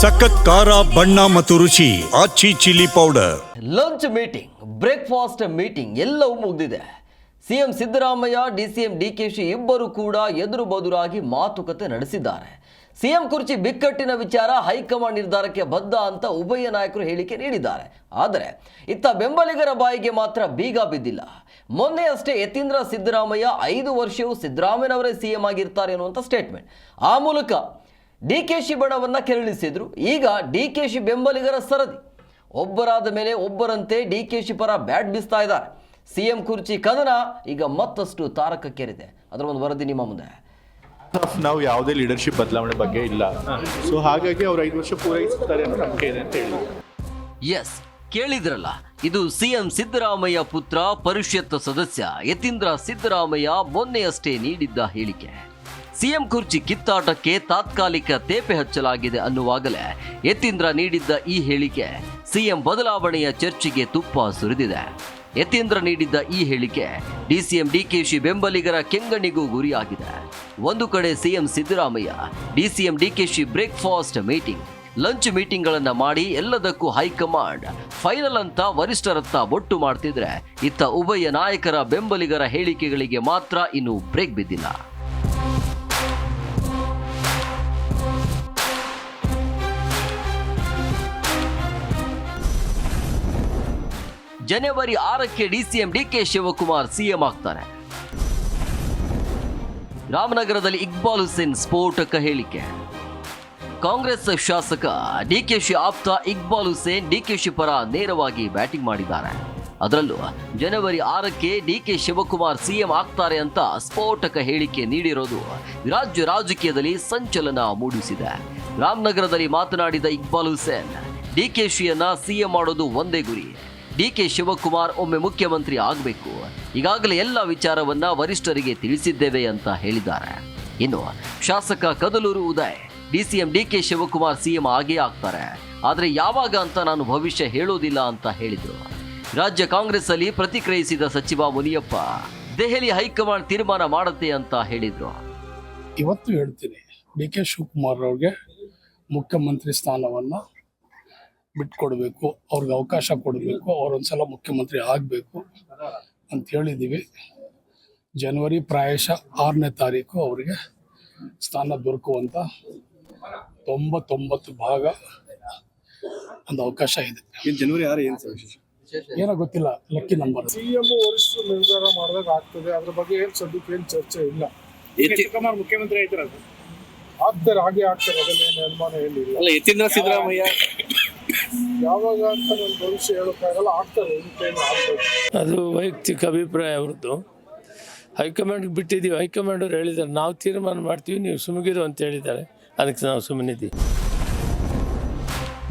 ಸಖತ್ ಖಾರ ಬಣ್ಣ ಮತ್ತು ರುಚಿ Aachi chilli powder. Lunch meeting, breakfast meeting ಎಲ್ಲವೂ ಮುಗಿದಿದೆ. ಸಿಎಂ ಸಿದ್ದರಾಮಯ್ಯ, ಡಿಸಿಎಂ ಡಿಕೆಶಿ ಇಬ್ಬರು ಕೂಡ ಎದುರು ಬದುರಾಗಿ ಮಾತುಕತೆ ನಡೆಸಿದ್ದಾರೆ. ಸಿಎಂ ಕುರ್ಚಿ ಬಿಕ್ಕಟ್ಟಿನ ವಿಚಾರ ಹೈಕಮಾಂಡ್ ನಿರ್ಧಾರಕ್ಕೆ ಬದ್ಧ ಅಂತ ಉಭಯ ನಾಯಕರು ಹೇಳಿಕೆ ನೀಡಿದ್ದಾರೆ. ಆದರೆ ಇತ್ತ ಬೆಂಬಲಿಗರ ಬಾಯಿಗೆ ಮಾತ್ರ ಬೀಗ ಬಿದ್ದಿಲ್ಲ. ಮೊನ್ನೆ ಅಷ್ಟೇ ಯತೀಂದ್ರ ಸಿದ್ದರಾಮಯ್ಯ 5 ವರ್ಷವೂ ಸಿದ್ದರಾಮಯ್ಯನವರೇ ಸಿಎಂ ಆಗಿರ್ತಾರೆ ಅನ್ನುವಂಥ ಸ್ಟೇಟ್ಮೆಂಟ್. ಆ ಮೂಲಕ ಡಿಕೆಶಿ ಬಣವನ್ನ ಕೆರಳಿಸಿದ್ರು. ಈಗ ಡಿಕೆಶಿ ಬೆಂಬಲಿಗರ ಸರದಿ. ಒಬ್ಬರಾದ ಮೇಲೆ ಒಬ್ಬರಂತೆ ಡಿಕೆಶಿ ಪರ ಬ್ಯಾಟ್ ಬೀಸ್ತಾ ಇದ್ದಾರೆ. ಸಿಎಂ ಕುರ್ಚಿ ಕದನ ಈಗ ಮತ್ತಷ್ಟು ತಾರಕಕ್ಕೇರಿದೆ. ಅದರ ಒಂದು ವರದಿ ನಿಮ್ಮ ಮುಂದೆ. ನಾವು ಯಾವುದೇ ಲೀಡರ್ಶಿಪ್ ಬದಲಾವಣೆ ಬಗ್ಗೆ ಇಲ್ಲ, ಸೊ ಹಾಗಾಗಿ ಅವ್ರು 5 ವರ್ಷ ಪೂರೈಸುತ್ತಾರೆ ಅನ್ನೋ ನಂಬಿಕೆ ಇದೆ ಅಂತ ಹೇಳಿ. ಎಸ್, ಕೇಳಿದ್ರಲ್ಲ, ಇದು ಸಿಎಂ ಸಿದ್ದರಾಮಯ್ಯ ಪುತ್ರ ಪರಿಷತ್ ಸದಸ್ಯ ಯತೀಂದ್ರ ಸಿದ್ದರಾಮಯ್ಯ ಮೊನ್ನೆಯಷ್ಟೇ ನೀಡಿದ್ದ ಹೇಳಿಕೆ. ಸಿಎಂ ಕುರ್ಚಿ ಕಿತ್ತಾಟಕ್ಕೆ ತಾತ್ಕಾಲಿಕ ತೇಪೆ ಹಚ್ಚಲಾಗಿದೆ ಅನ್ನುವಾಗಲೇ ಯತೀಂದ್ರ ನೀಡಿದ್ದ ಈ ಹೇಳಿಕೆ ಸಿಎಂ ಬದಲಾವಣೆಯ ಚರ್ಚೆಗೆ ತುಪ್ಪ ಸುರಿದಿದೆ. ಯತೀಂದ್ರ ನೀಡಿದ್ದ ಈ ಹೇಳಿಕೆ ಡಿಸಿಎಂ ಡಿಕೆಶಿ ಬೆಂಬಲಿಗರ ಕೆಂಗಣ್ಣಿಗೂ ಗುರಿಯಾಗಿದೆ. ಒಂದು ಕಡೆ CM Siddaramaiah, DCM DKShi breakfast meeting, lunch ಮೀಟಿಂಗ್ಗಳನ್ನು ಮಾಡಿ ಎಲ್ಲದಕ್ಕೂ ಹೈಕಮಾಂಡ್ ಫೈನಲ್ ಅಂತ ವರಿಷ್ಠರತ್ತ ಬೊಟ್ಟು ಮಾಡ್ತಿದ್ರೆ, ಇತ್ತ ಉಭಯ ನಾಯಕರ ಬೆಂಬಲಿಗರ ಹೇಳಿಕೆಗಳಿಗೆ ಮಾತ್ರ ಇನ್ನೂ ಬ್ರೇಕ್ ಬಿದ್ದಿಲ್ಲ. ಜನವರಿ 6ಕ್ಕೆ ಡಿಸಿಎಂ ಡಿಕೆ ಶಿವಕುಮಾರ್ ಸಿಎಂ ಆಗ್ತಾರೆ. ರಾಮನಗರದಲ್ಲಿ ಇಕ್ಬಾಲ್ ಹುಸೇನ್ ಸ್ಫೋಟಕ ಹೇಳಿಕೆ. ಕಾಂಗ್ರೆಸ್ ಶಾಸಕ ಡಿಕೆಶಿ ಆಪ್ತ ಇಕ್ಬಾಲ್ ಹುಸೇನ್ ಡಿಕೆಶಿ ಪರ ನೇರವಾಗಿ ಬ್ಯಾಟಿಂಗ್ ಮಾಡಿದ್ದಾರೆ. ಅದರಲ್ಲೂ ಜನವರಿ 6ಕ್ಕೆ ಡಿಕೆ ಶಿವಕುಮಾರ್ ಸಿಎಂ ಆಗ್ತಾರೆ ಅಂತ ಸ್ಫೋಟಕ ಹೇಳಿಕೆ ನೀಡಿರೋದು ರಾಜ್ಯ ರಾಜಕೀಯದಲ್ಲಿ ಸಂಚಲನ ಮೂಡಿಸಿದೆ. ರಾಮನಗರದಲ್ಲಿ ಮಾತನಾಡಿದ ಇಕ್ಬಾಲ್ ಹುಸೇನ್, ಡಿಕೆಶಿಯನ್ನ ಸಿಎಂ ಮಾಡೋದು ಒಂದೇ ಗುರಿ, ಡಿಕೆ ಶಿವಕುಮಾರ್ ಒಮ್ಮೆ ಮುಖ್ಯಮಂತ್ರಿ ಆಗಬೇಕು, ಈಗಾಗಲೇ ಎಲ್ಲ ವಿಚಾರವನ್ನ ವರಿಷ್ಠರಿಗೆ ತಿಳಿಸಿದ್ದೇವೆ ಅಂತ ಹೇಳಿದ್ದಾರೆ. ಇನ್ನು ಶಾಸಕ Kadaluru Uday, DCM DK Shivakumar CM ಆಗೇ ಆಗ್ತಾರೆ, ಆದರೆ ಯಾವಾಗ ಅಂತ ನಾನು ಭವಿಷ್ಯ ಹೇಳೋದಿಲ್ಲ ಅಂತ ಹೇಳಿದರು. ರಾಜ್ಯ ಕಾಂಗ್ರೆಸ್ ಅಲ್ಲಿ ಪ್ರತಿಕ್ರಿಯಿಸಿದ ಸಚಿವ ಮುನಿಯಪ್ಪ, ದೆಹಲಿ ಹೈಕಮಾಂಡ್ ತೀರ್ಮಾನ ಮಾಡುತ್ತೆ ಅಂತ ಹೇಳಿದ್ರು. ಇವತ್ತು ಹೇಳ್ತೀನಿ, ಡಿಕೆ ಶಿವಕುಮಾರ್ ಅವ್ರಿಗೆ ಮುಖ್ಯಮಂತ್ರಿ ಸ್ಥಾನವನ್ನ ಬಿಟ್ಕೊಡ್ಬೇಕು, ಅವ್ರಿಗೆ ಅವಕಾಶ ಕೊಡಬೇಕು, ಅವ್ರೊಂದ್ಸಲ ಮುಖ್ಯಮಂತ್ರಿ ಆಗಬೇಕು ಅಂತ ಹೇಳಿದ್ದೀವಿ. ಜನವರಿ ಪ್ರಾಯಶಃ 6ನೇ ತಾರೀಕು ಅವರಿಗೆ ಸ್ಥಾನ ದೊರಕುವಂತ 99 ಭಾಗ ಒಂದು ಅವಕಾಶ ಇದೆ. ಜನವರಿ 6 ಏನು ಸರ್ ಏನೋ ಗೊತ್ತಿಲ್ಲ, ಲಕ್ಕಿ ನಂಬರ್. ಸಿಎಂ ವರಿಷ್ಠ ನಿರ್ಧಾರ ಮಾಡಿದಾಗ ಆಗ್ತದೆ, ಅದ್ರ ಬಗ್ಗೆ ಏನ್ ಸದ್ಯಕ್ಕೆ ಏನ್ ಚರ್ಚೆ ಇಲ್ಲ. ಶಿವಕುಮಾರ್ ಮುಖ್ಯಮಂತ್ರಿ ಆಗ್ತಾರೆ, ಹಾಗೆ ಆಗ್ತಾರೆ, ಅದ್ರಲ್ಲಿ ಅನುಮಾನ ಏನಿಲ್ಲ. ಯತೀಂದ್ರ ಸಿದ್ದರಾಮಯ್ಯ ಯಾವಾಗ ಅಂತ ನನ್ನ ಭವಿಷ್ಯ ಹೇಳೋಕ್ಕಾಗಲ್ಲ, ಆಗ್ತಾರೆ. ಅದು ವೈಯಕ್ತಿಕ ಅಭಿಪ್ರಾಯ ಅವ್ರದ್ದು. ಹೈಕಮಾಂಡ್ಗೆ ಬಿಟ್ಟಿದ್ದೀವಿ, ಹೈಕಮಾಂಡ್ ಅವ್ರು ಹೇಳಿದ್ದಾರೆ ನಾವು ತೀರ್ಮಾನ ಮಾಡ್ತೀವಿ, ನೀವು ಸುಮಗಿರು ಅಂತ ಹೇಳಿದ್ದಾರೆ, ಅದಕ್ಕೆ ನಾವು ಸುಮ್ಮನಿದ್ದೀವಿ.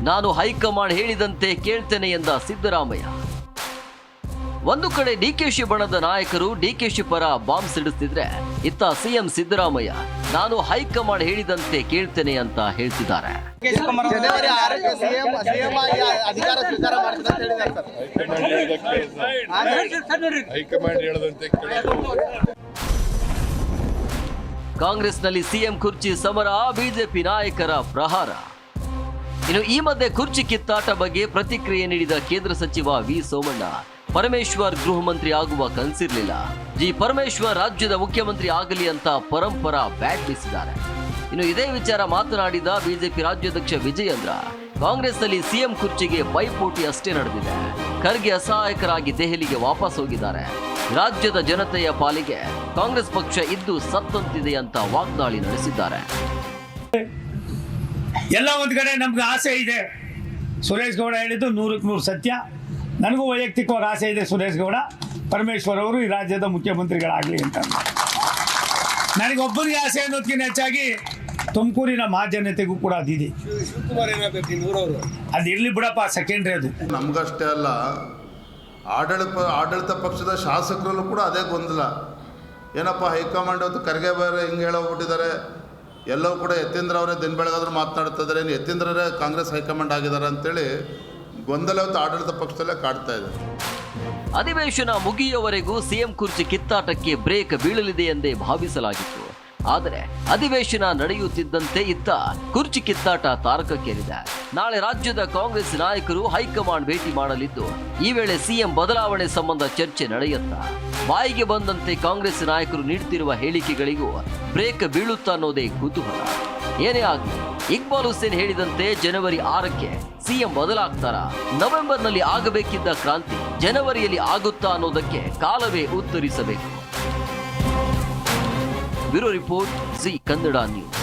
ನಾನು ಹೈಕಮಾಂಡ್ ಹೇಳಿದಂತೆ ಕೇಳ್ತೇನೆ ಎಂದ ಸಿದ್ದರಾಮಯ್ಯ. ಒಂದು ಕಡೆ ಡಿಕೆಶಿ ಬಣದ ನಾಯಕರು ಡಿಕೆಶಿ ಪರ ಬಾಂಬ್ ಸಿಡಿಸ್ತಿದ್ರೆ, ಇತ್ತ ಸಿಎಂ ಸಿದ್ದರಾಮಯ್ಯ ನಾನು ಹೈಕಮಾಂಡ್ ಹೇಳಿದಂತೆ ಕೇಳ್ತೇನೆ ಅಂತ ಹೇಳ್ತಿದ್ದಾರೆ. ಜನವರಿ 6ಕ್ಕೆ ಸಿಎಂ ಆಗಿ ಅಧಿಕಾರ ಸ್ವೀಕಾರ ಮಾಡ್ತಾರೆ ಅಂತ ಹೇಳಿದ್ದಾರೆ ಸರ್. ಹೈಕಮಾಂಡ್ ಹೇಳದಂತೆ ಕಾಂಗ್ರೆಸ್ನಲ್ಲಿ ಸಿಎಂ ಕುರ್ಚಿ ಸಮರ, ಬಿಜೆಪಿ ನಾಯಕರ ಪ್ರಹಾರ. ಇನ್ನು ಈ ಮಧ್ಯೆ ಕುರ್ಚಿ ಕಿತ್ತಾಟ ಬಗ್ಗೆ ಪ್ರತಿಕ್ರಿಯೆ ನೀಡಿದ ಕೇಂದ್ರ ಸಚಿವ ವಿ ಸೋಮಣ್ಣ, ಪರಮೇಶ್ವರ್ ಗೃಹ ಮಂತ್ರಿ ಆಗುವ ಕನಸಿರ್ಲಿಲ್ಲ, ಜಿ ಪರಮೇಶ್ವರ್ ರಾಜ್ಯದ ಮುಖ್ಯಮಂತ್ರಿ ಆಗಲಿ ಅಂತ ಪರಂಪರ ಬ್ಯಾಟ್ ಬೀಸಿದ್ದಾರೆ. ಇನ್ನು ಇದೇ ವಿಚಾರ ಮಾತನಾಡಿದ ಬಿಜೆಪಿ ರಾಜ್ಯಾಧ್ಯಕ್ಷ ವಿಜಯೇಂದ್ರ, ಕಾಂಗ್ರೆಸ್ನಲ್ಲಿ ಸಿಎಂ ಕುರ್ಚಿಗೆ ಪೈಪೋಟಿ ಅಷ್ಟೇ ನಡೆದಿದೆ, ಖರ್ಗೆ ಅಸಹಾಯಕರಾಗಿ ದೆಹಲಿಗೆ ವಾಪಸ್ ಹೋಗಿದ್ದಾರೆ, ರಾಜ್ಯದ ಜನತೆಯ ಪಾಲಿಗೆ ಕಾಂಗ್ರೆಸ್ ಪಕ್ಷ ಇದ್ದು ಸತ್ತಂತಿದೆ ಅಂತ ವಾಗ್ದಾಳಿ ನಡೆಸಿದ್ದಾರೆ. ಎಲ್ಲ ಒಂದು ಕಡೆ ನಮ್ಗೆ ಆಸೆ ಇದೆ. ಸುರೇಶ್ ಗೌಡ ಹೇಳಿದ್ದು 100ಕ್ಕೆ 100 ಸತ್ಯ. ನನಗೂ ವೈಯಕ್ತಿಕವಾಗಿ ಆಸೆ ಇದೆ, ಸುರೇಶ್ ಗೌಡ ಪರಮೇಶ್ವರ್ ಅವರು ಈ ರಾಜ್ಯದ ಮುಖ್ಯಮಂತ್ರಿಗಳಾಗಲಿ ಅಂತ. ನನಗೊಬ್ಬರಿಗೆ ಆಸೆ ಅನ್ನೋದಕ್ಕಿಂತ ಹೆಚ್ಚಾಗಿ ತುಮಕೂರಿನ ಮಹಾಜನತೆಗೂ ಕೂಡ ಅದಿದೆ. ಅದು ಇರಲಿ ಬಿಡಪ್ಪ, ಸೆಕೆಂಡ್ರಿ. ಅದು ನಮಗಷ್ಟೇ ಅಲ್ಲ, ಆಡಳಿತ ಪಕ್ಷದ ಶಾಸಕರಲ್ಲೂ ಕೂಡ ಅದೇ ಗೊಂದಲ. ಏನಪ್ಪ ಹೈಕಮಾಂಡ್ ಅವತ್ತು ಖರ್ಗೆ ಬೇರೆ ಹಿಂಗೆ ಹೇಳೋಗ್ಬಿಟ್ಟಿದ್ದಾರೆ, ಎಲ್ಲವೂ ಕೂಡ ಯತೀಂದ್ರ ಅವರೇ ದಿನ ಬೆಳಗಾದ್ರೂ ಮಾತನಾಡ್ತಿದ್ದಾರೆ, ಯತೀಂದ್ರರೇ ಕಾಂಗ್ರೆಸ್ ಹೈಕಮಾಂಡ್ ಆಗಿದ್ದಾರೆ ಅಂತೇಳಿ ಗೊಂದಲ ಆಡಳಿತ ಪಕ್ಷದಲ್ಲೇ ಕಾಡ್ತಾ ಇದೆ. ಅಧಿವೇಶನ ಮುಗಿಯುವವರೆಗೂ ಸಿಎಂ ಕುರ್ಚಿ ಕಿತ್ತಾಟಕ್ಕೆ ಬ್ರೇಕ್ ಬೀಳಲಿದೆ ಎಂದೇ ಭಾವಿಸಲಾಗಿತ್ತು. ಆದರೆ ಅಧಿವೇಶನ ನಡೆಯುತ್ತಿದ್ದಂತೆ ಇತ್ತ ಕುರ್ಚಿ ಕಿತ್ತಾಟ ತಾರಕಕ್ಕೇರಿದೆ. ನಾಳೆ ರಾಜ್ಯದ ಕಾಂಗ್ರೆಸ್ ನಾಯಕರು ಹೈಕಮಾಂಡ್ ಭೇಟಿ ಮಾಡಲಿದ್ದು, ಈ ವೇಳೆ ಸಿಎಂ ಬದಲಾವಣೆ ಸಂಬಂಧ ಚರ್ಚೆ ನಡೆಯುತ್ತಾ? ಬಾಯಿಗೆ ಬಂದಂತೆ ಕಾಂಗ್ರೆಸ್ ನಾಯಕರು ನೀಡುತ್ತಿರುವ ಹೇಳಿಕೆಗಳಿಗೂ ಬ್ರೇಕ್ ಬೀಳುತ್ತಾ ಅನ್ನೋದೇ ಕುತೂಹಲ. ಏನೇ ಆಗಲಿ, ಇಕ್ಬಾಲ್ ಹುಸೇನ್ ಹೇಳಿದಂತೆ ಜನವರಿ 6ಕ್ಕೆ ಸಿಎಂ ಬದಲಾಗ್ತಾರಾ? ನವೆಂಬರ್ನಲ್ಲಿ ಆಗಬೇಕಿದ್ದ ಕ್ರಾಂತಿ ಜನವರಿಯಲ್ಲಿ ಆಗುತ್ತಾ ಅನ್ನೋದಕ್ಕೆ ಕಾಲವೇ ಉತ್ತರಿಸಬೇಕು. Bureau report, Zee Kannada news.